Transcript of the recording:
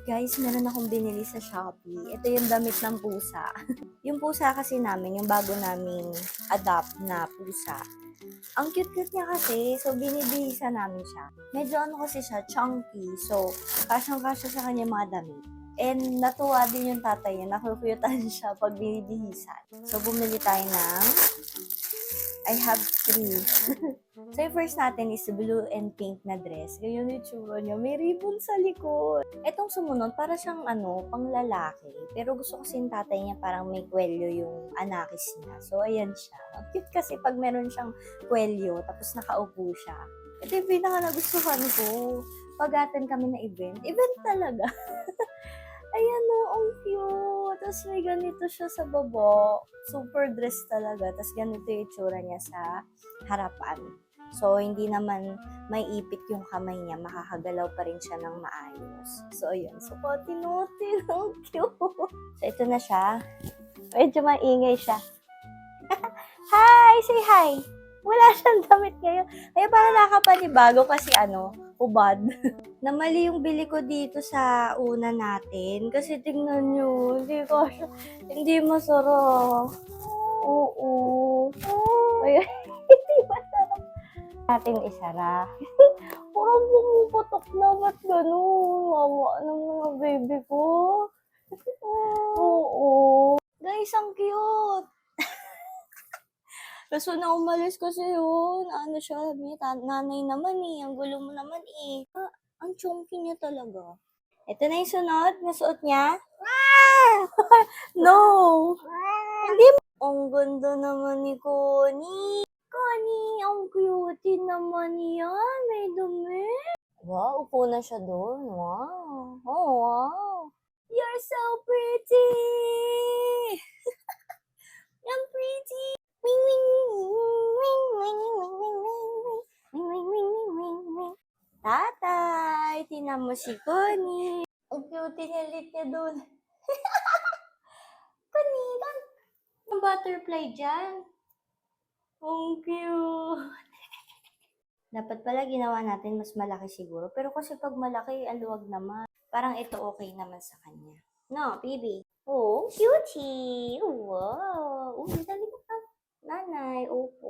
Guys, meron akong binili sa Shopee. Ito yung damit ng pusa. Yung pusa kasi namin, yung bago naming adopt na pusa. Ang cute-cute niya kasi, so binibihisa namin siya. Medyo ano kasi siya, chunky. So, kasyang-kasya sa kanya yung mga damit. And natuwa din yung tatay niya, nakukuyutan siya pag binibihisan. So, bumili tayo ng I have 3. So, yung first natin is blue and pink na dress. Ganyan yung tsura niya. May ribbon sa likod. Etong sumunod, para siyang pang lalaki. Pero gusto kasi yung tatay niya parang may kwelyo yung anakis niya. So, ayan siya. Ang cute kasi pag meron siyang kwelyo, tapos nakaupo siya. Ito yung pinaka nagustuhan ko. Pag-attend kami na event. Event talaga. Ayan o, ang cute. Tapos may ganito siya sa baba. Super dress talaga. Tapos ganito yung itsura niya sa harapan. So, hindi naman may ipit yung kamay niya. Makakagalaw pa rin siya ng maayos. So, ayun. So, pati-nutin. Ang cute. So, ito na siya. Medyo maingay siya. Hi! Say hi! Wala siyang damit ngayon. Kaya parang nakapanibago kasi ubad. Namali yung bili ko dito sa una natin. Kasi tingnan nyo, hindi masarap. Oo. Ayun, hindi masarap. Natin isara. Parang pumuputok na, ba't ganun? Wawa ng mga baby ko. Oo. Guys, ang cute. Kaso na umalis kasi yun. Ano siya, nanay naman eh. Ang gulo mo naman eh. Ang chunky niya talaga. Ito na yung sunod. Nasuot niya. No! Hindi mo. Ang ganda naman ni Connie. Connie, ang cute naman yan. May dumi. Wow, upo na siya doon. Wow. Oh, wow. You're so pretty! I'm pretty! Wing, wing, wing, wing, wing, wing, wing, wing, wing, wing, wing, wing. Tatay, tinan mo si Connie. Ang cute niya lit niya doon. Connie, ang butterfly dyan. Ang cute. Dapat pala ginawa natin mas malaki siguro. Pero kasi pag malaki, ang luwag naman. Parang ito okay naman sa kanya. No, baby. Oh, cutie. Wow. Dali ka pa. Nanay, opo.